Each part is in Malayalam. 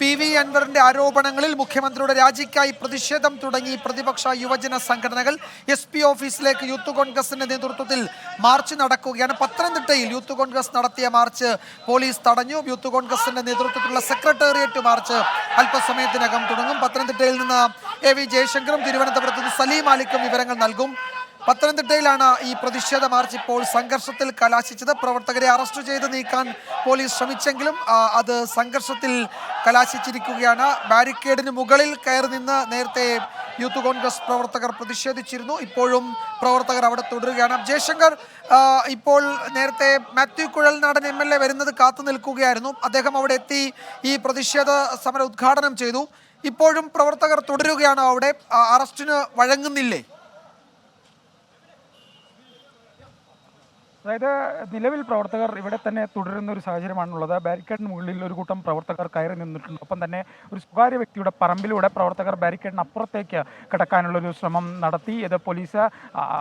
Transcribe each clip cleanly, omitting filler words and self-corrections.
PV അൻവറിന്റെ ആരോപണങ്ങളിൽ മുഖ്യമന്ത്രിയുടെ രാജിക്കായി പ്രതിഷേധം തുടങ്ങി പ്രതിപക്ഷ യുവജന സംഘടനകൾ. SP ഓഫീസിലേക്ക് യൂത്ത് കോൺഗ്രസിന്റെ നേതൃത്വത്തിൽ മാർച്ച് നടക്കുകയാണ്. പത്തനംതിട്ടയിൽ യൂത്ത് കോൺഗ്രസ് നടത്തിയ മാർച്ച് പോലീസ് തടഞ്ഞു. യൂത്ത് കോൺഗ്രസിന്റെ നേതൃത്വത്തിലുള്ള സെക്രട്ടേറിയറ്റ് മാർച്ച് അല്പസമയത്തിനകം തുടങ്ങും. പത്തനംതിട്ടയിൽ നിന്ന് AV ജയശങ്കറും തിരുവനന്തപുരത്ത് നിന്ന് സലീം അലിക്കും വിവരങ്ങൾ നൽകും. പത്തനംതിട്ടയിലാണ് ഈ പ്രതിഷേധ മാർച്ച് ഇപ്പോൾ സംഘർഷത്തിൽ കലാശിച്ചത്. പ്രവർത്തകരെ അറസ്റ്റ് ചെയ്ത് നീക്കാൻ പോലീസ് ശ്രമിച്ചെങ്കിലും അത് സംഘർഷത്തിൽ കലാശിച്ചിരിക്കുകയാണ്. ബാരിക്കേഡിന് മുകളിൽ കയറി നിന്ന് നേരത്തെ യൂത്ത് കോൺഗ്രസ് പ്രവർത്തകർ പ്രതിഷേധിച്ചിരുന്നു. ഇപ്പോഴും പ്രവർത്തകർ അവിടെ തുടരുകയാണ്. ജയശങ്കർ, ഇപ്പോൾ നേരത്തെ മാത്യു കുഴൽനാടൻ MLA വരുന്നത് കാത്തു നിൽക്കുകയായിരുന്നു. അദ്ദേഹം അവിടെ എത്തി ഈ പ്രതിഷേധ സമരം ഉദ്ഘാടനം ചെയ്തു. ഇപ്പോഴും പ്രവർത്തകർ തുടരുകയാണോ? അവിടെ അറസ്റ്റിന് വഴങ്ങുന്നില്ലേ? അതായത് നിലവിൽ പ്രവർത്തകർ ഇവിടെ തന്നെ തുടരുന്ന ഒരു സാഹചര്യമാണുള്ളത്. ബാരിക്കേഡിന് മുകളിൽ ഒരു കൂട്ടം പ്രവർത്തകർ കയറി നിന്നിട്ടുണ്ട്. ഒപ്പം തന്നെ ഒരു സ്വകാര്യ വ്യക്തിയുടെ പറമ്പിലൂടെ പ്രവർത്തകർ ബാരിക്കേഡിന് അപ്പുറത്തേക്ക് കടക്കാനുള്ളൊരു ശ്രമം നടത്തി. ഇത് പോലീസ്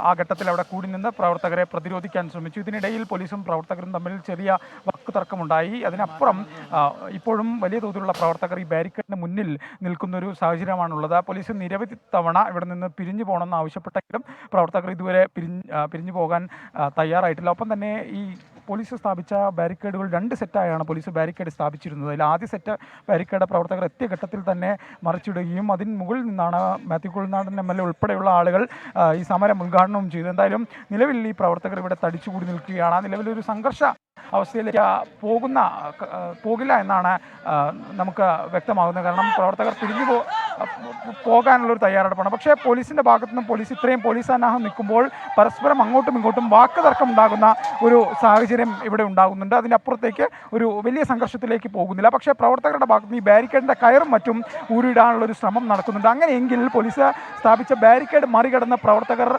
ആ ഘട്ടത്തിൽ അവിടെ കൂടി നിന്ന് പ്രവർത്തകരെ പ്രതിരോധിക്കാൻ ശ്രമിച്ചു. ഇതിനിടയിൽ പോലീസും പ്രവർത്തകരും തമ്മിൽ ചെറിയ വാക്കുതർക്കമുണ്ടായി. അതിനപ്പുറം ഇപ്പോഴും വലിയ തോതിലുള്ള പ്രവർത്തകർ ഈ ബാരിക്കേഡിന് മുന്നിൽ നിൽക്കുന്നൊരു സാഹചര്യമാണുള്ളത്. പോലീസ് നിരവധി തവണ ഇവിടെ നിന്ന് പിരിഞ്ഞു പോകണമെന്ന് ആവശ്യപ്പെട്ടെങ്കിലും പ്രവർത്തകർ ഇതുവരെ പിരിഞ്ഞു പോകാൻ തയ്യാറായിട്ടില്ല. ഒപ്പം തന്നെ ഈ പോലീസ് സ്ഥാപിച്ച ബാരിക്കേഡുകൾ 2 സെറ്റായാണ് പോലീസ് ബാരിക്കേഡ് സ്ഥാപിച്ചിരുന്നത്. അതിൽ ആദ്യ സെറ്റ് ബാരിക്കേഡ് പ്രവർത്തകർ എത്തിയ ഘട്ടത്തിൽ തന്നെ മറിച്ചിടുകയും അതിന് മുകളിൽ നിന്നാണ് മാത്യു കുഴൽനാടൻ MLA ഉൾപ്പെടെയുള്ള ആളുകൾ ഈ സമരം ഉദ്ഘാടനവും ചെയ്തു. എന്തായാലും നിലവിൽ ഈ പ്രവർത്തകർ ഇവിടെ തടിച്ചുകൂടി നിൽക്കുകയാണ്. നിലവിലൊരു സംഘർഷ അവസ്ഥയിലേക്ക് പോകില്ല എന്നാണ് നമുക്ക് വ്യക്തമാകുന്നത്. കാരണം പ്രവർത്തകർ പിരിഞ്ഞു പോകാനുള്ളൊരു തയ്യാറെടുപ്പാണ്. പക്ഷേ പോലീസിൻ്റെ ഭാഗത്തു നിന്നും ഇത്രയും പോലീസ് സന്നാഹം നിൽക്കുമ്പോൾ പരസ്പരം അങ്ങോട്ടും ഇങ്ങോട്ടും വാക്കുതർക്കം ഉണ്ടാകുന്ന ഒരു സാഹചര്യം ഇവിടെ ഉണ്ടാകുന്നുണ്ട്. അതിനപ്പുറത്തേക്ക് ഒരു വലിയ സംഘർഷത്തിലേക്ക് പോകുന്നില്ല. പക്ഷേ പ്രവർത്തകരുടെ ഭാഗത്ത് ഈ ബാരിക്കേഡിൻ്റെ കയറും മറ്റും ഊരിടാനുള്ളൊരു ശ്രമം നടക്കുന്നുണ്ട്. അങ്ങനെയെങ്കിൽ പോലീസ് സ്ഥാപിച്ച ബാരിക്കേഡ് മറികടന്ന് പ്രവർത്തകർ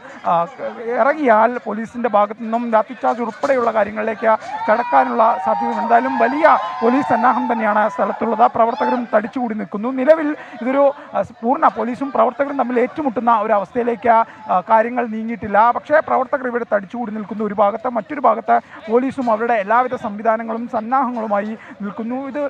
ഇറങ്ങിയാൽ പോലീസിൻ്റെ ഭാഗത്തു നിന്നും ലാത്തിച്ചാർജ് ഉൾപ്പെടെയുള്ള കാര്യങ്ങളിലേക്ക് കടക്കാനുള്ള സാധ്യത. എന്തായാലും വലിയ പോലീസ് സന്നാഹം തന്നെയാണ് സ്ഥലത്തുള്ളത്. പ്രവർത്തകരും തടിച്ചുകൂടി നിൽക്കുന്നു. നിലവിൽ ഇതൊരു പൂർണ്ണ പോലീസും പ്രവർത്തകരും തമ്മിൽ ഏറ്റുമുട്ടുന്ന ഒരു അവസ്ഥയിലേക്ക് കാര്യങ്ങൾ നീങ്ങിയിട്ടില്ല. പക്ഷേ പ്രവർത്തകർ ഇവിടെ തടിച്ചുകൂടി നിൽക്കുന്നു ഒരു ഭാഗത്ത്. മറ്റൊരു ഭാഗത്ത് പോലീസും അവരുടെ എല്ലാവിധ സംവിധാനങ്ങളും സന്നാഹങ്ങളുമായി നിൽക്കുന്നു. ഇത്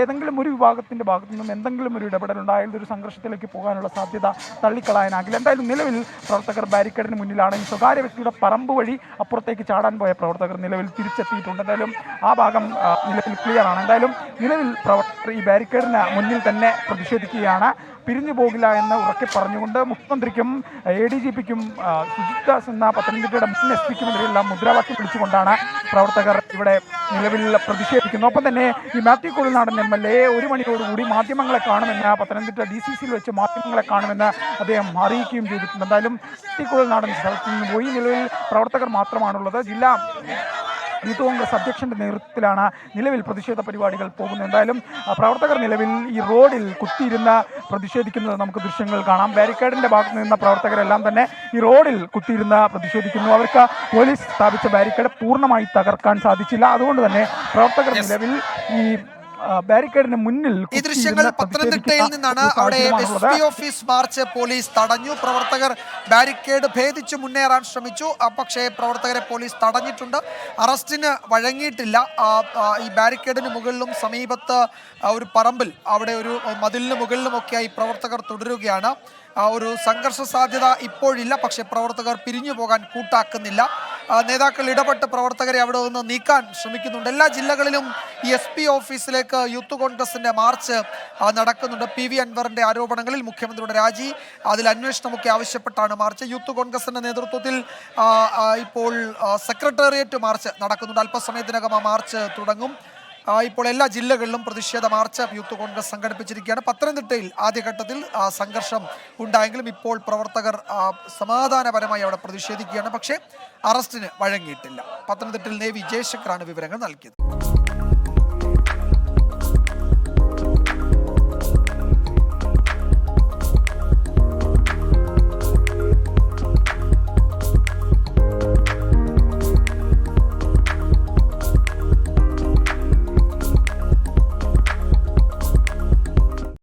ഏതെങ്കിലും ഒരു വിഭാഗത്തിൻ്റെ ഭാഗത്തു നിന്നും എന്തെങ്കിലും ഒരു ഇടപെടലുണ്ടായാൽ ഇതൊരു സംഘർഷത്തിലേക്ക് പോകാനുള്ള സാധ്യത തള്ളിക്കളയാനാകില്ല. എന്തായാലും നിലവിൽ പ്രവർത്തകർ ബാരിക്കേഡിന് മുന്നിലാണ്. ഈ സ്വകാര്യ വ്യക്തിയുടെ പറമ്പ് വഴി അപ്പുറത്തേക്ക് ചാടാൻ പോയ പ്രവർത്തകർ നിലവിൽ തിരിച്ചെത്തിയിട്ടുണ്ട്. എന്തായാലും ആ ഭാഗം നിലവിൽ ക്ലിയർ ആണ്. എന്തായാലും നിലവിൽ പ്രവർത്തകർ ഈ ബാരിക്കേഡിന് മുന്നിൽ തന്നെ പ്രതിഷേധിക്കുകയാണ്. പിരിഞ്ഞു പോകില്ല എന്ന് ഉറക്കെ പറഞ്ഞുകൊണ്ട് മുഖ്യമന്ത്രിക്കും ADGPക്കും സുജിത് ദാസ് എന്ന പത്തനംതിട്ടയുടെ മുൻ SP-ക്കുമെതിരെയുള്ള മുദ്രാവാക്യം വിളിച്ചുകൊണ്ടാണ് പ്രവർത്തകർ ഇവിടെ നിലവിൽ പ്രതിഷേധിക്കുന്നത്. ഒപ്പം തന്നെ ഈ മാത്യു കുഴൽനാടൻ MLA 1 മണിയോടുകൂടി മാധ്യമങ്ങളെ കാണുമെന്ന് പത്തനംതിട്ട DCCയിൽ വെച്ച് മാധ്യമങ്ങളെ കാണുമെന്ന് അദ്ദേഹം അറിയിക്കുകയും ചെയ്തിട്ടുണ്ട്. എന്തായാലും മാത്യു കുഴൽനാടൻ സ്ഥലത്ത് നിന്ന് പോയി. നിലവിൽ പ്രവർത്തകർ മാത്രമാണുള്ളത്. ജില്ലാ യൂത്ത് കോൺഗ്രസ് അധ്യക്ഷന്റെ നേതൃത്വത്തിലാണ് നിലവിൽ പ്രതിഷേധ പരിപാടികൾ പോകുന്നത്. എന്തായാലും പ്രവർത്തകർ നിലവിൽ ഈ റോഡിൽ കുത്തിയിരുന്ന് പ്രതിഷേധിക്കുന്നത് നമുക്ക് ദൃശ്യങ്ങൾ കാണാം. ബാരിക്കേഡിന്റെ ഭാഗത്ത് നിന്ന പ്രവർത്തകരെല്ലാം തന്നെ ഈ റോഡിൽ കുത്തിയിരുന്ന് പ്രതിഷേധിക്കുന്നു. അവർക്ക് പോലീസ് സ്ഥാപിച്ച ബാരിക്കേഡ് പൂർണ്ണമായി തകർക്കാൻ സാധിച്ചില്ല. അതുകൊണ്ട് തന്നെ പ്രവർത്തകർ നിലവിൽ ഈ ബാരിക്കേഡിന് മുന്നിൽ. ഈ ദൃശ്യങ്ങൾ പത്തനംതിട്ടയിൽ നിന്നാണ്. അവിടെ SP ഓഫീസ് മാർച്ച് പോലീസ് തടഞ്ഞു. പ്രവർത്തകർ ബാരിക്കേഡ് ഭേദിച്ചു മുന്നേറാൻ ശ്രമിച്ചു. പക്ഷേ പ്രവർത്തകരെ പോലീസ് തടഞ്ഞിട്ടുണ്ട്. അറസ്റ്റിന് വഴങ്ങിയിട്ടില്ല. ഈ ബാരിക്കേഡിന് മുകളിലും സമീപത്ത് ഒരു പറമ്പിൽ അവിടെ ഒരു മതിലിന് മുകളിലുമൊക്കെയായി പ്രവർത്തകർ തുടരുകയാണ്. ഒരു സംഘർഷ സാധ്യത ഇപ്പോഴില്ല. പക്ഷേ പ്രവർത്തകർ പിരിഞ്ഞു പോകാൻ കൂട്ടാക്കുന്നില്ല. നേതാക്കൾ ഇടപെട്ട് പ്രവർത്തകരെ അവിടെ നിന്ന് നീക്കാൻ ശ്രമിക്കുന്നുണ്ട്. എല്ലാ ജില്ലകളിലും ഈ SP ഓഫീസിലേക്ക് യൂത്ത് കോൺഗ്രസിന്റെ മാർച്ച് നടക്കുന്നുണ്ട്. PV അൻവറിന്റെ ആരോപണങ്ങളിൽ മുഖ്യമന്ത്രിയുടെ രാജി, അതിൽ അന്വേഷണമൊക്കെ ആവശ്യപ്പെട്ടാണ് മാർച്ച്. യൂത്ത് കോൺഗ്രസിന്റെ നേതൃത്വത്തിൽ ഇപ്പോൾ സെക്രട്ടേറിയറ്റ് മാർച്ച് നടക്കുന്നുണ്ട്. അല്പസമയത്തിനകം ആ മാർച്ച് തുടങ്ങും. ഇപ്പോൾ എല്ലാ ജില്ലകളിലും പ്രതിഷേധ മാർച്ച് യൂത്ത് കോൺഗ്രസ് സംഘടിപ്പിച്ചിരിക്കുകയാണ്. പത്തനംതിട്ടയിൽ ആദ്യഘട്ടത്തിൽ സംഘർഷം ഉണ്ടായെങ്കിലും ഇപ്പോൾ പ്രവർത്തകർ സമാധാനപരമായി അവിടെ പ്രതിഷേധിക്കുകയാണ്. പക്ഷേ അറസ്റ്റിന് വഴങ്ങിയിട്ടില്ല. പത്തനംതിട്ടയിൽ AV ജയശങ്കറാണ് വിവരങ്ങൾ നൽകിയത്.